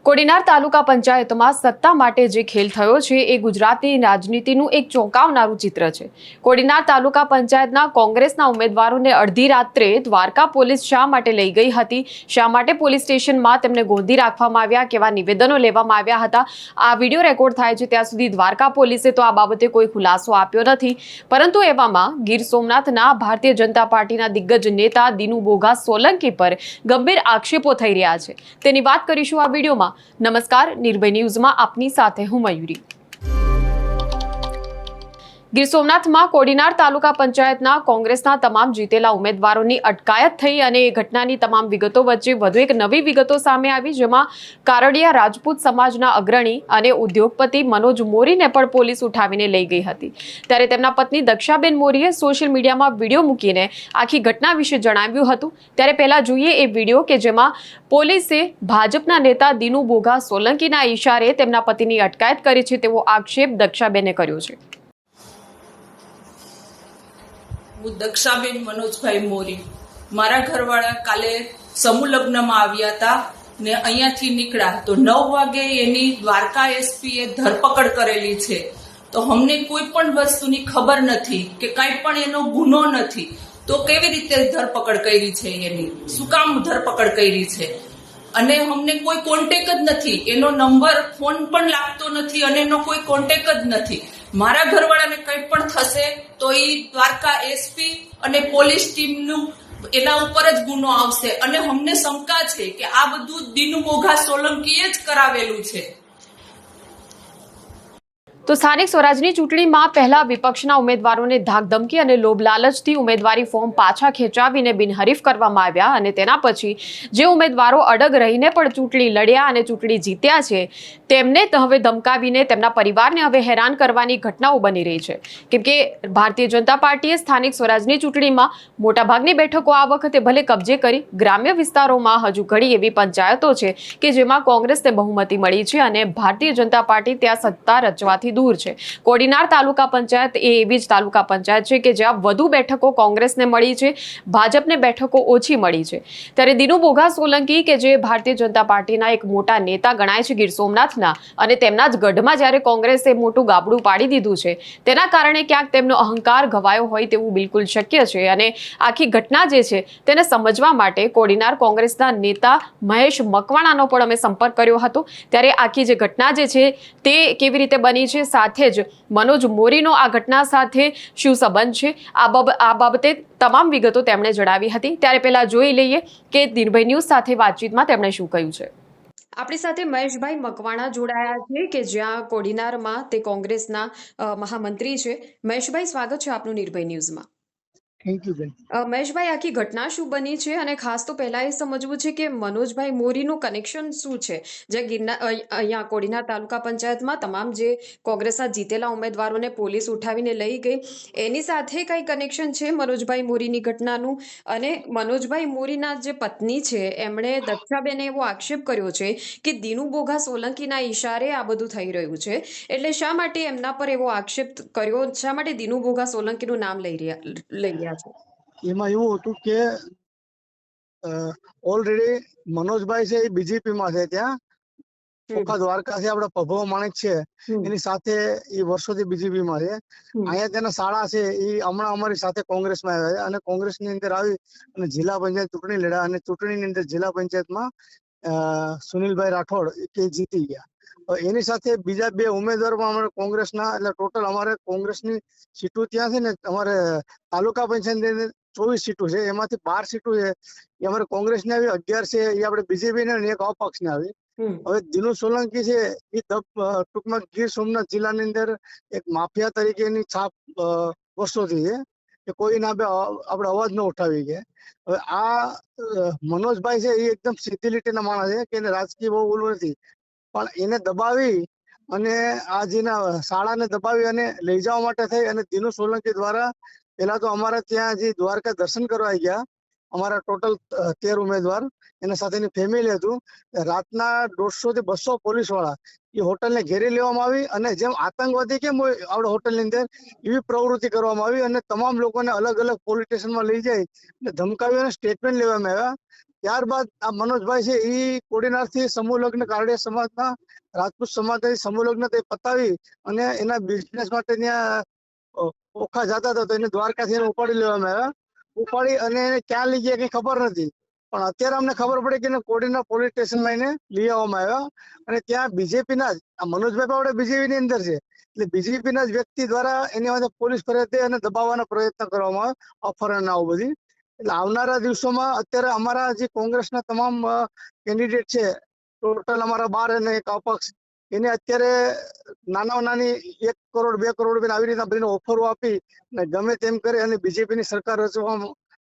કોડીનાર તાલુકા પંચાયતમાં સત્તા માટે જે ખેલ થયો છે એ ગુજરાતની રાજનીતિનું એક ચોંકાવનારું ચિત્ર છે। કોડીનાર તાલુકા પંચાયતના કોંગ્રેસના ઉમેદવારોને અડધી રાત્રે દ્વારકા પોલીસ શા માટે લઈ ગઈ હતી, શા માટે પોલીસ સ્ટેશનમાં તેમને ગોંધી રાખવામાં આવ્યા, કેવા નિવેદનો લેવામાં આવ્યા હતા, આ વિડીયો રેકોર્ડ થાય છે ત્યાં સુધી દ્વારકા પોલીસે તો આ બાબતે કોઈ ખુલાસો આપ્યો નથી। પરંતુ એવામાં ગીર સોમનાથના ભારતીય જનતા પાર્ટીના દિગ્ગજ નેતા દિનુ બોઘા સોલંકી પર ગંભીર આક્ષેપો થઈ રહ્યા છે, તેની વાત કરીશું આ વિડીયોમાં। નમસ્કાર, નિર્ભય ન્યૂઝમાં આપની સાથે હું મયુરી। ગીર સોમનાથમાં કોડીનાર તાલુકા પંચાયતના કોંગ્રેસના તમામ જીતેલા ઉમેદવારોની અટકાયત થઈ અને એ ઘટનાની તમામ વિગતો વચ્ચે વધુ એક નવી વિગતો સામે આવી, જેમાં કારડિયા રાજપૂત સમાજના અગ્રણી અને ઉદ્યોગપતિ મનોજ મોરીને પણ પોલીસ ઉઠાવીને લઈ ગઈ હતી। ત્યારે તેમના પત્ની દક્ષાબેન મોરીએ સોશિયલ મીડિયામાં વિડીયો મૂકીને આખી ઘટના વિશે જણાવ્યું હતું। ત્યારે પહેલા જોઈએ એ વિડીયો કે જેમાં પોલીસે ભાજપના નેતા દિનુ બોઘા સોલંકીના ઈશારે તેમના પતિની અટકાયત કરી છે તેવો આક્ષેપ દક્ષાબેને કર્યો છે। હું દક્ષાબેન મનોજભાઈ મોરી, મારા ઘરવાળા કાલે સમૂહ લગ્નમાં આવ્યા હતા ને અહીંયાથી નીકળ્યા તો 9 વાગે એની દ્વારકા એસપીએ ધરપકડ કરેલી છે। તો અમને કોઈ પણ વસ્તુની ખબર નથી કે કાંઈ પણ એનો ગુનો નથી, તો કેવી રીતે ધરપકડ કરી છે, એની શું કામ ધરપકડ કરી છે? અને અમને કોઈ કોન્ટેક જ નથી, એનો નંબર ફોન પણ લાગતો નથી અને એનો કોઈ કોન્ટેક જ નથી। મારા ઘરવાળાને કંઈ પણ થશે તો એ દ્વારકા એસપી અને પોલીસ ટીમનું એના ઉપર જ ગુનો આવશે અને અમને શંકા છે કે આ બધું દિનુ બોઘા સોલંકીએ જ કરાવેલું છે। તો સ્થાનિક સ્વરાજની ચૂંટણીમાં પહેલા વિપક્ષના ઉમેદવારોને ધાકધમકી અને લોભ લાલચથી ઉમેદવારી ફોર્મ પાછા ખેંચાવીને બિનહરીફ કરવામાં આવ્યા અને તેના પછી જે ઉમેદવારો અડગ રહીને પણ ચૂંટણી લડ્યા અને ચૂંટણી જીત્યા છે તેમને હવે ધમકાવીને તેમના પરિવારને હવે હેરાન કરવાની ઘટનાઓ બની રહી છે, કેમ કે ભારતીય જનતા પાર્ટીએ સ્થાનિક સ્વરાજની ચૂંટણીમાં મોટાભાગની બેઠકો આ વખતે ભલે કબજે કરી, ગ્રામ્ય વિસ્તારોમાં હજુ ઘણી એવી પંચાયતો છે કે જેમાં કોંગ્રેસને બહુમતી મળી છે અને ભારતીય જનતા પાર્ટી ત્યાં સત્તા રચવાથી દૂર છે। કોડીનાર તાલુકા પંચાયત એ એવી જ તાલુકા પંચાયત છે કે જ્યાં વધુ બેઠકો કોંગ્રેસને મળી છે, ભાજપને બેઠકો ઓછી મળી છે। ત્યારે દિનુ બોઘા સોલંકી કે જે ભારતીય જનતા પાર્ટીના એક મોટા નેતા ગણાય છે ગીર સોમનાથના, અને તેમના જ ગઢમાં જ્યારે કોંગ્રેસે મોટું ગાબડું પાડી દીધું છે તેના કારણે ક્યાંક તેમનો અહંકાર ઘવાયો હોય તેવું બિલકુલ શક્ય છે। અને આખી ઘટના જે છે તેને સમજવા માટે કોડીનાર કોંગ્રેસના નેતા મહેશ મકવાણાનો પણ અમે સંપર્ક કર્યો હતો। ત્યારે આખી જે ઘટના જે છે તે કેવી રીતે બની છે, સાથે જ મનોજ મોરીનો આ ઘટના સાથે શું સંબંધ છે, આ બાબતે તમામ વિગતો તેમણે જણાવી હતી। ત્યારે પહેલા જોઈ લઈએ કે નિર્ભય ન્યૂઝ સાથે વાતચીતમાં તેમણે શું કહ્યું છે। આપણી સાથે મહેશભાઈ મકવાણા જોડાયા છે કે જ્યાં કોડીનારમાં તે કોંગ્રેસના મહામંત્રી છે। મહેશભાઈ, સ્વાગત છે આપનું નિર્ભય ન્યૂઝમાં। થેન્ક યુ બેન। મહેશભાઈ, આખી ઘટના શું બની છે અને ખાસ તો પહેલા એ સમજવું છે કે મનોજભાઈ મોરીનું કનેક્શન શું છે, જે અહીંયા કોડીનાર તાલુકા પંચાયતમાં તમામ જે કોંગ્રેસના જીતેલા ઉમેદવારોને પોલીસ ઉઠાવીને લઈ ગઈ, એની સાથે કઈ કનેક્શન છે મનોજભાઈ મોરીની ઘટનાનું? અને મનોજભાઈ મોરીના જે પત્ની છે એમણે દક્ષાબેને એવો આક્ષેપ કર્યો છે કે દિનુ બોઘા સોલંકીના ઈશારે આ બધું થઈ રહ્યું છે, એટલે શા માટે એમના પર એવો આક્ષેપ કર્યો, શા માટે દિનુ બોઘા સોલંકીનું નામ લઈ રહ્યા? એમાં એવું હતું કે ઓલરેડી મનોજભાઈ છે એ બીજેપી માં છે, ત્યાં ઓખા દ્વારકા છે, આપડે પ્રભવ માણેક છે એની સાથે એ વર્ષોથી બીજેપી માં છે। અહીંયા તેના શાળા છે એ હમણાં અમારી સાથે કોંગ્રેસમાં આવ્યા છે અને કોંગ્રેસની અંદર આવી અને જિલ્લા પંચાયત ચૂંટણી લડ્યા અને ચૂંટણીની અંદર જિલ્લા પંચાયતમાં સુનિલભાઈ રાઠોડ કે જીતી ગયા। એની સાથે બીજા 2 ઉમેદવાર પણ અમારે કોંગ્રેસના, એટલે ટોટલ અમારે કોંગ્રેસની સીટો ત્યાં છે ને અમારે તાલુકા પંચાયત 24 સીટો છે, એમાંથી 12 સીટો છે એ અમારે કોંગ્રેસની આવી, 11 છે એ આપણે બીજેપી ને એક અપક્ષને આવી। હવે દિનુ સોલંકી છે એ ટૂંકમાં ગીર સોમનાથ જિલ્લાની અંદર એક માફિયા તરીકેની છાપ વર્ષોથી છે કે કોઈના આપણે અવાજ ન ઉઠાવી ગયા। હવે આ મનોજભાઈ છે એ એકદમ સીધી લીટીના માણસ છે કે એને રાજકીય બહુ ઓલું નથી, પણ એને દબાવી અને આ જેના શાળાને દબાવી અને લઈ જવા માટે થઈ અને દિનુ સોલંકી દ્વારા પેલા તો અમારા ત્યાં જે દ્વારકા દર્શન કરવા ગયા અમારા ટોટલ 13 ઉમેદવાર, એના સાથેની ફેમિલી હતું, રાતના 150 થી 200 પોલીસ વાળા એ હોટલને ઘેરી લેવામાં આવી અને જેમ આતંકવાદી કેમ હોય આપણે હોટલની અંદર એવી પ્રવૃત્તિ કરવામાં આવી અને તમામ લોકોને અલગ અલગ પોલીસ સ્ટેશનમાં લઈ જાય અને ધમકાવી અને સ્ટેટમેન્ટ લેવામાં આવ્યા। ત્યારબાદ આ મનોજભાઈ છે એ કોડીનારથી સમૂહ લગ્ન કારડિયા સમાજના રાજપૂત સમાજના સમૂહ લગ્ન તે પતાવી અને એના બિઝનેસ માટે ત્યાં ઓખા જતા હતા તો એને દ્વારકાથી એને ઉપાડી લેવામાં આવ્યા. ઉપાડી અને એને ક્યાં લઈ ગયા કઈ ખબર નથી, પણ અત્યારે અમને ખબર પડી કે એને કોડીનાર પોલીસ સ્ટેશનમાં એને લઈ આવવામાં આવ્યા અને ત્યાં બીજેપીના જ આ મનોજભાઈ પણ આપણે બીજેપીની અંદર છે એટલે બીજેપીના જ વ્યક્તિ દ્વારા એની માટે પોલીસ ફરિયાદ અને દબાવવાનો પ્રયત્ન કરવામાં આવ્યો, અપહરણ આવું બધી. એટલે આવનારા દિવસોમાં અત્યારે અમારા જે કોંગ્રેસના તમામ કેન્ડિડેટ છે, ટોટલ અમારા 12 અને એક અપક્ષ, એને અત્યારે નાની 1 કરોડ 2 કરોડ રૂપિયા આવી રીતના બધી ઓફરો આપી અને ગમે તેમ કરી અને બીજેપીની સરકાર રચવા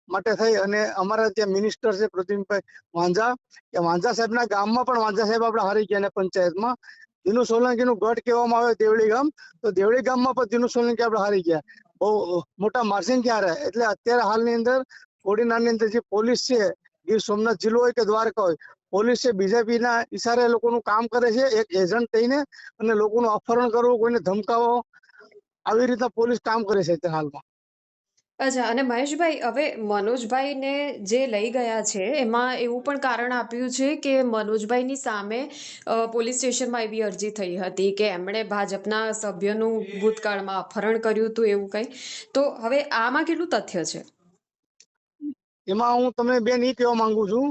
માટે થઈ અને અમારા ત્યાં મિનિસ્ટર છે પ્રદ્યુમનભાઈ વાંઝા, કે વાંઝા સાહેબના ગામમાં પણ વાંઝા સાહેબ આપણે હારી ગયા ને પંચાયતમાં. દિનુ સોલંકીનું ગઢ કહેવામાં આવે દેવળી ગામ, તો દેવળી ગામમાં પણ દિનુ સોલંકી આપણે હારી ગયા, બહુ મોટા માર્જિન ક્યાં રહે. એટલે અત્યારે હાલની અંદર કોડીનારની અંદર જે પોલીસ છે, ગીર સોમનાથ જિલ્લો હોય કે દ્વારકા હોય, પોલીસ છે બીજેપીના ઈશારે લોકોનું કામ કરે છે એક એજન્ટ થઈને અને લોકોનું અપહરણ કરવું, કોઈને ધમકાવો, આવી રીતના પોલીસ કામ કરે છે અત્યારે હાલમાં. અચ્છા, અને મહેશભાઈ, હવે મનોજભાઈને જે લઈ ગયા છે એમાં એવું પણ કારણ આપ્યું છે કે મનોજભાઈની સામે પોલીસ સ્ટેશનમાં એવી અરજી થઈ હતી કે એમણે ભાજપના સભ્યનું ભૂતકાળમાં અપહરણ કર્યું હતું એવું કંઈ. તો હવે આમાં કેટલું તથ્ય છે? એમાં હું તમને બેન એ કહેવા માંગુ છું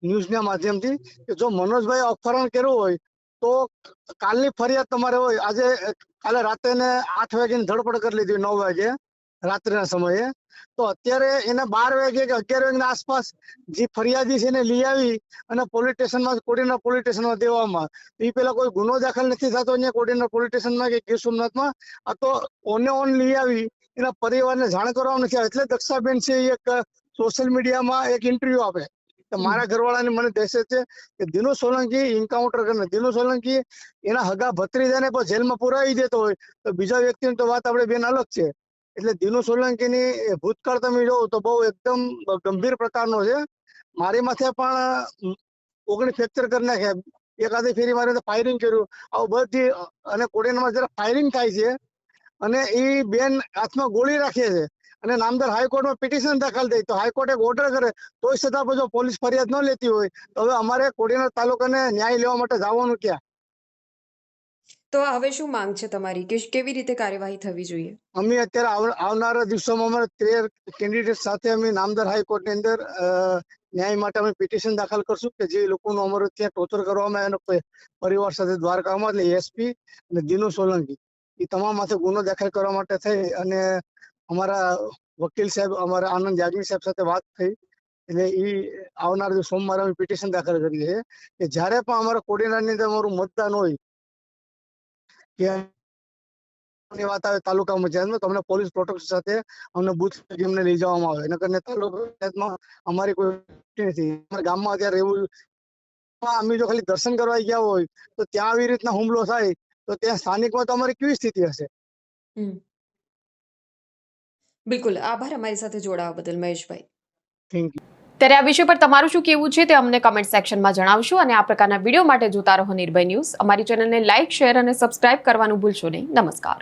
ન્યૂઝના માધ્યમથી કે જો મનોજભાઈ અપહરણ કર્યું હોય તો કાલની ફરિયાદ તમારે હોય, આજે કાલે રાતે 8 વાગે ધરપકડ કરી લીધી 9 વાગે રાત્રિના સમયે, તો અત્યારે એને 12 વાગે કે 11 વાગ્યાની આસપાસ જે ફરિયાદી છે એને લઈ આવી અને પોલીસ સ્ટેશનમાં કોડીનાર પોલીસ સ્ટેશનમાં દેવામાં, એ પેલા કોઈ ગુનો દાખલ નથી થતો અહીંયા કોડીનાર પોલીસ સ્ટેશનમાં કે ગીર સોમનાથમાં. આ તો ઓન લઈ આવી એના પરિવારને જાણ કરવામાં નથી. એટલે દક્ષાબેન છે એક સોશિયલ મીડિયામાં એક ઇન્ટરવ્યુ આપે કે મારા ઘરવાળાને મને દહેશત છે કે દિનુ સોલંકી એન્કાઉન્ટર કરીને દિનુ સોલંકી એના હગા ભત્રીજાને પણ જેલમાં પુરાવી દેતો હોય તો બીજા વ્યક્તિની તો વાત આપણે બેન અલગ છે. એટલે દિનુ સોલંકીની ભૂતકાળ તમે જોવો તો બહુ એકદમ ગંભીર પ્રકારનો છે. મારી માથે પણ 19 ફ્રેક્ચર કરી નાખ્યા, એકાદી ફેરી મારે ફાયરિંગ કર્યું, આવું બધી. અને કોડીનારમાં જરા ફાયરિંગ થાય છે અને એ બેન હાથમાં ગોળી રાખે છે અને નામદાર હાઈકોર્ટમાં પિટિશન દાખલ થઈ તો હાઈકોર્ટ એક ઓર્ડર કરે તોય છતાં પણ જો પોલીસ ફરિયાદ ન લેતી હોય તો હવે અમારે કોડીનાર તાલુકાને ન્યાય લેવા માટે જવાનું ક્યાં? તો હવે શું માંગ છે તમારી કે કેવી રીતે કાર્યવાહી થવી જોઈએ? અમે અત્યારે આવનારા દિવસોમાં અમારે 13 કેન્ડિડેટ સાથે અમે નામદાર હાઈકોર્ટની અંદર ન્યાય માટે અમે પિટિશન દાખલ કરશું કે જે લોકોનું અમારું ત્યાં ટોર્ચર કરવામાં આવે એનો પરિવાર સાથે દ્વારકામાં, એટલે એસપી અને દિનુ સોલંકી એ તમામ માથે ગુનો દાખલ કરવા માટે થઈ અને અમારા વકીલ સાહેબ અમારા આનંદ યાજ્ઞિક સાહેબ સાથે વાત થઈ એટલે એ આવનાર સોમવારે અમે પિટિશન દાખલ કરીએ છીએ કે જ્યારે પણ અમારા કોડીનારની અંદર અમારું મતદાન હોય કે વાત આવે તાલુકા પંચાયતમાં તો અમને પોલીસ પ્રોટેક્શન સાથે અમને બુથ અમને લઈ જવામાં આવે. નકર તાલુકા પંચાયતમાં અમારી કોઈ નથી. અમારા ગામમાં અત્યારે એવું અમે જો ખાલી દર્શન કરવા ગયા હોય તો ત્યાં આવી રીતના હુમલો થાય તો ત્યાં સ્થાનિકમાં તો અમારી કેવી સ્થિતિ હશે? બિલકુલ, આભાર અમારી સાથે જોડાવા બદલ મહેશભાઈ. Thank you. ત્યારે આ વિષય પર તમારું શું કહેવું છે તે અમને કમેન્ટ સેક્શનમાં જણાવશો અને આ પ્રકારના વિડીયો માટે જોતા રહો નિર્ભય ન્યૂઝ. અમારી ચેનલને લાઇક, શેર અને સબસ્ક્રાઇબ કરવાનું ભૂલશો નહીં. નમસ્કાર.